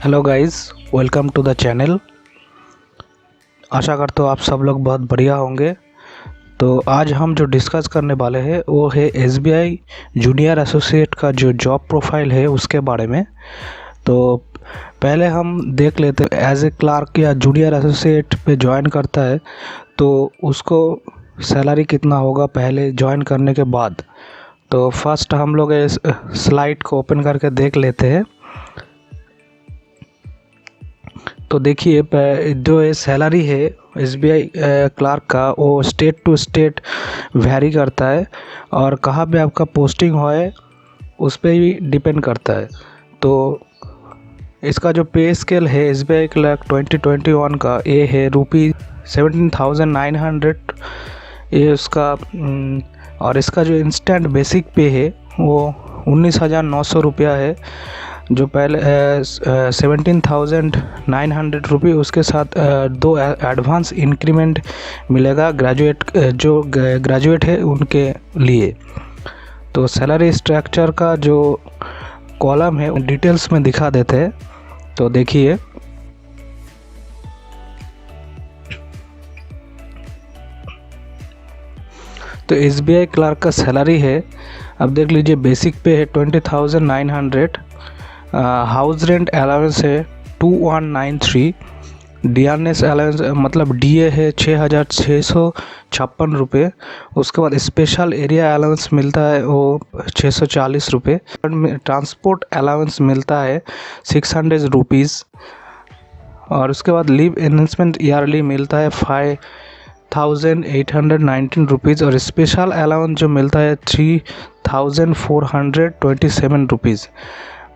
Hello guys, welcome to the channel. आशा करता हूँ आप सब लोग बहुत बढ़िया होंगे। तो आज हम जो डिस्कस करने वाले हैं वो है एसबीआई जूनियर एसोसिएट का जो जॉब प्रोफाइल है उसके बारे में। तो पहले हम देख लेते हैं एज ए क्लार्क या जूनियर एसोसिएट पे ज्वाइन करता है तो उसको सैलरी कितना होगा पहले ज्वाइन करने के बाद। तो फर्स्ट हम लोग इस स्लाइड को ओपन करके देख लेते हैं। तो देखिए जो ये सैलरी है एसबीआई क्लार्क का वो स्टेट टू स्टेट वैरी करता है और कहाँ पे आपका पोस्टिंग हो है उस पर भी डिपेंड करता है। तो इसका जो पे स्केल है एसबीआई क्लार्क 2021 का ये है ₹17,900 ये उसका और इसका जो इंस्टेंट बेसिक पे है वो ₹19,900 है। जो पहले 17,900 उसके साथ दो एडवांस इंक्रीमेंट मिलेगा जो ग्रेजुएट है उनके लिए। तो सैलरी स्ट्रक्चर का जो कॉलम है डिटेल्स में दिखा देते हैं। तो देखिए तो एसबीआई क्लार्क का सैलरी है, अब देख लीजिए बेसिक पे है 20,900, हाउस रेंट अलाउंस है 2193, डीआरएस अलाउंस मतलब डीए है 6,656 रुपये। उसके बाद स्पेशल एरिया अलाउंस मिलता है वो 640 रुपये। ट्रांसपोर्ट अलाउंस मिलता है 600 रुपीज़। और उसके बाद लीव एनहेंसमेंट ईयरली मिलता है 5,819 रुपीज़। और स्पेशल अलाउंस जो मिलता है 3,427 रुपीज़।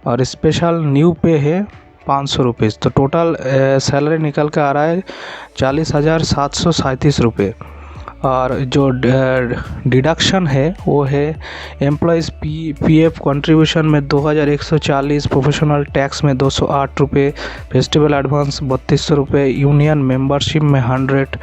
और स्पेशल न्यू पे है 500 रुपीज़। तो टोटल सैलरी निकल कर आ रहा है 40,737 रुपये। और जो डिडक्शन है वो है एम्प्लॉयज़ पीएफ कंट्रीब्यूशन में 2,140, प्रोफेशनल टैक्स में 208 रुपये, फेस्टिवल एडवांस 3,200 रुपये, यूनियन मेंबरशिप में 100,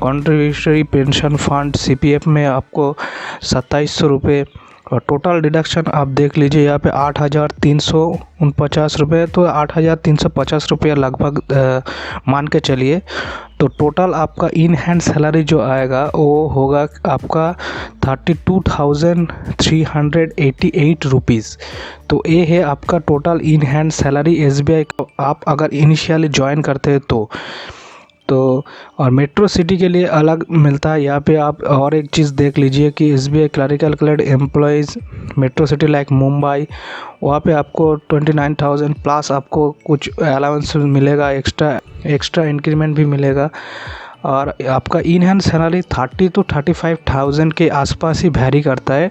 कंट्रीब्यूटरी पेंशन फंड सीपीएफ में आपको 2,700 रुपये। और टोटल डिडक्शन आप देख लीजिए यहाँ पे 8,349 रुपये। तो 8,350 रुपये लगभग मान के चलिए। तो टोटल आपका इन हैंड सैलरी जो आएगा वो होगा आपका 32,388 रुपीज़। तो ये है आपका total in hand salary SBI का आप अगर इनिशियली ज्वाइन करते हैं तो और मेट्रो सिटी के लिए अलग मिलता है। यहाँ पे आप और एक चीज़ देख लीजिए कि SBI clerical clerk employees metro city like Mumbai, वहाँ पे आपको 29,000 प्लस आपको कुछ अलाउंस मिलेगा, एक्स्ट्रा इंक्रीमेंट भी मिलेगा। और आपका इन हैंड सैलरी 30 to 35,000 के आसपास ही वैरी करता है,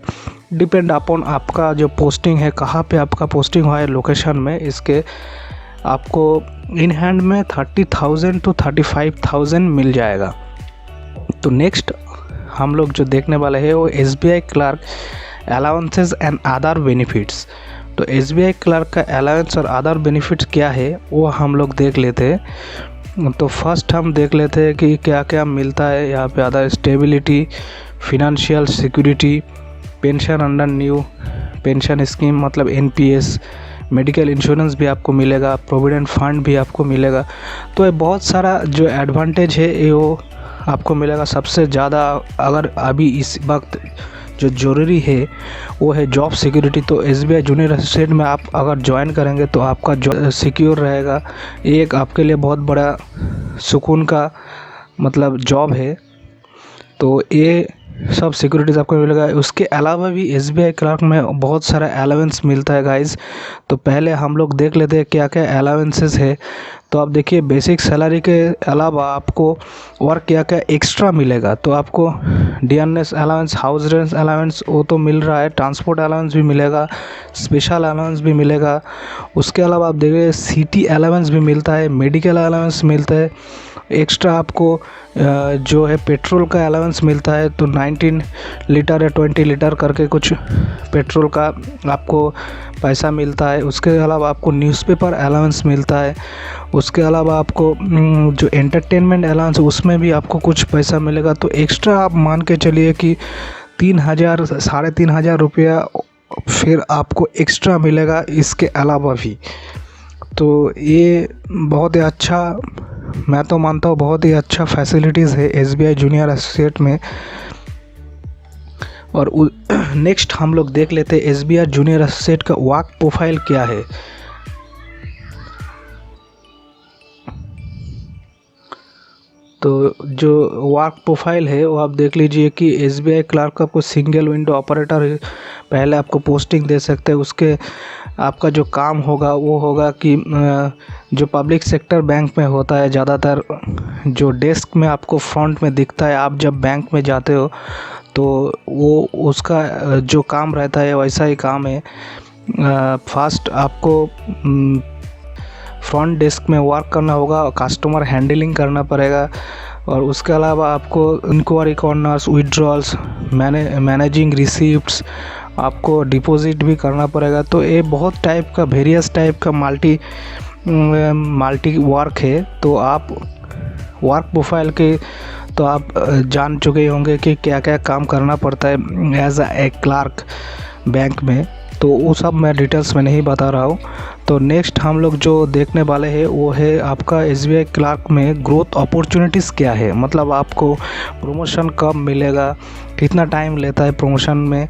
डिपेंड अपॉन आपका जो पोस्टिंग है, कहाँ पे आपका पोस्टिंग हुआ है लोकेशन में। इसके आपको इन हैंड में 30,000 to 35,000 मिल जाएगा। तो नेक्स्ट हम लोग जो देखने वाले हैं वो SBI clerk allowances and other benefits. तो एसबीआई क्लर्क का अलाउंस और अदर बेनिफिट्स क्या है वो हम लोग देख लेते हैं। तो फर्स्ट हम देख लेते हैं कि क्या क्या मिलता है यहाँ पे। Other stability, financial security, pension under new pension scheme मतलब एनपीएस, मेडिकल इंश्योरेंस भी आपको मिलेगा, प्रोविडेंट फंड भी आपको मिलेगा। तो ये बहुत सारा जो एडवांटेज है ये वो आपको मिलेगा। सबसे ज़्यादा अगर अभी इस वक्त जो ज़रूरी है वो है जॉब सिक्योरिटी। तो एसबीआई जूनियर एसोसिएट में आप अगर ज्वाइन करेंगे तो आपका जॉब सिक्योर रहेगा। एक आपके लिए बहुत बड़ा सुकून का मतलब जॉब है। तो ये सब सिक्योरिटीज़ आपको मिलेगा। उसके अलावा भी एसबीआई क्लर्क में बहुत सारा अलाउंस मिलता है गाइस। तो पहले हम लोग देख लेते हैं क्या क्या अलाउंसेस है। तो आप देखिए बेसिक सैलरी के अलावा आपको और क्या क्या एक्स्ट्रा मिलेगा। तो आपको DNS allowance, house rent allowance वो तो मिल रहा है, ट्रांसपोर्ट अलाउंस भी मिलेगा, स्पेशल अलाउंस भी मिलेगा। उसके अलावा आप देखिए सिटी अलाउंस भी मिलता है, मेडिकल अलाउंस मिलता है, एक्स्ट्रा आपको जो है पेट्रोल का अलाउंस मिलता है। तो 19 लीटर या 20 लीटर करके कुछ पेट्रोल का आपको पैसा मिलता है। उसके अलावा आपको न्यूज़पेपर अलाउंस मिलता है। उसके अलावा आपको जो एंटरटेनमेंट अलाउंस उसमें भी आपको कुछ पैसा मिलेगा। तो एक्स्ट्रा आप मान के चलिए कि 3,000 3,500 रुपया फिर आपको एक्स्ट्रा मिलेगा इसके अलावा भी। तो ये बहुत ही अच्छा, मैं तो मानता हूँ बहुत ही अच्छा फैसिलिटीज़ है SBI जूनियर एसोसिएट में। और नेक्स्ट हम लोग देख लेते हैं SBI जूनियर एसोसिएट का वर्क प्रोफाइल क्या है। तो जो वर्क प्रोफाइल है वो आप देख लीजिए कि SBI क्लर्क आपको सिंगल विंडो ऑपरेटर पहले आपको पोस्टिंग दे सकते हैं। उसके आपका जो काम होगा वो होगा कि जो पब्लिक सेक्टर बैंक में होता है ज़्यादातर, जो डेस्क में आपको फ्रंट में दिखता है आप जब बैंक में जाते हो, तो वो उसका जो काम रहता है वैसा ही काम है। फर्स्ट आपको फ्रंट डेस्क में वर्क करना होगा, कस्टमर हैंडलिंग करना पड़ेगा, और उसके अलावा आपको enquiry corners, withdrawals, managing receipts, आपको डिपॉजिट भी करना पड़ेगा। तो ये बहुत टाइप का, वेरियस टाइप का मल्टी वर्क है। तो आप वर्क प्रोफाइल के तो आप जान चुके होंगे कि क्या क्या काम करना पड़ता है एज ए क्लर्क बैंक में, तो वो सब मैं डिटेल्स में नहीं बता रहा हूँ। तो नेक्स्ट हम लोग जो देखने वाले हैं वो है आपका SBI क्लर्क में ग्रोथ अपॉर्चुनिटीज़ क्या है, मतलब आपको प्रमोशन कब मिलेगा, कितना टाइम लेता है प्रमोशन में,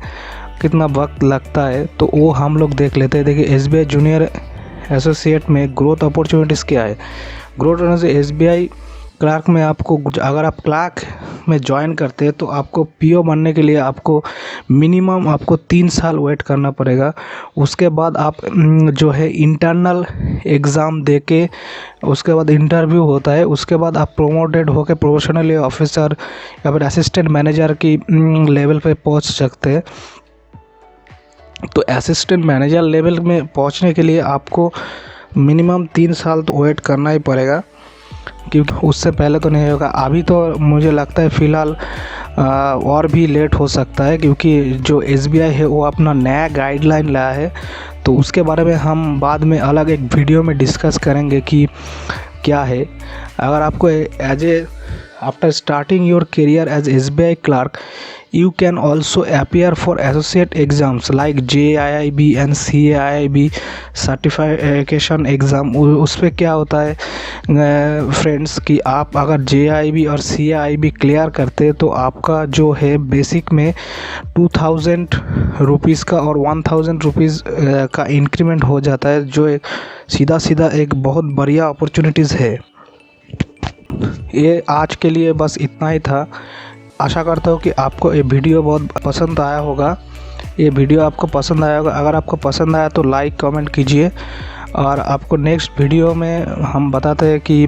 कितना वक्त लगता है, तो वो हम लोग देख लेते हैं। देखिए SBI जूनियर एसोसिएट में ग्रोथ अपॉर्चुनिटीज़ क्या है। ग्रोथ SBI क्लर्क में आपको, अगर आप क्लर्क में ज्वाइन करते हैं तो आपको PO बनने के लिए आपको मिनिमम 3 साल वेट करना पड़ेगा। उसके बाद आप जो है इंटरनल एग्ज़ाम दे के, उसके बाद इंटरव्यू होता है, उसके बाद आप प्रोमोटेड होकर प्रोफेशनल ऑफिसर या फिर असिस्टेंट मैनेजर की लेवल पे पहुंच सकते हैं। तो असिस्टेंट मैनेजर लेवल में पहुंचने के लिए आपको मिनिमम 3 साल तो वेट करना ही पड़ेगा, क्योंकि उससे पहले तो नहीं होगा। अभी तो मुझे लगता है फ़िलहाल और भी लेट हो सकता है, क्योंकि जो SBI है वो अपना नया गाइडलाइन लाया है। तो उसके बारे में हम बाद में अलग एक वीडियो में डिस्कस करेंगे कि क्या है। अगर आपको after starting your career as SBI clerk, you can also appear for associate exams like JIIB and CAIIB certification exam. उस पर क्या होता है फ्रेंड्स कि आप अगर JIIB और CAIIB क्लियर करते तो आपका जो है बेसिक में 2000 रुपीज़ का और 1000 रुपीज़ का इंक्रीमेंट हो जाता है, जो एक सीधा एक बहुत बढ़िया अपॉर्चुनिटीज़ है। ये आज के लिए बस इतना ही था। आशा करता हूँ कि आपको ये वीडियो बहुत पसंद आया होगा। ये वीडियो आपको पसंद आया होगा। अगर आपको पसंद आया तो लाइक कमेंट कीजिए, और आपको नेक्स्ट वीडियो में हम बताते हैं कि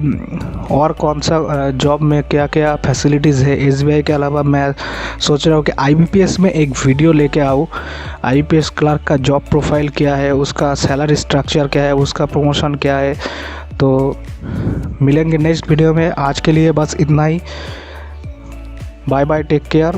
और कौन सा जॉब में क्या क्या फैसिलिटीज़ है। SBI के अलावा मैं सोच रहा हूँ कि IBPS में एक वीडियो लेके आऊँ। IBPS क्लर्क का जॉब प्रोफाइल क्या है, उसका सैलरी स्ट्रक्चर क्या है, उसका प्रमोशन क्या है। तो मिलेंगे नेक्स्ट वीडियो में। आज के लिए बस इतना ही। Bye bye, take care.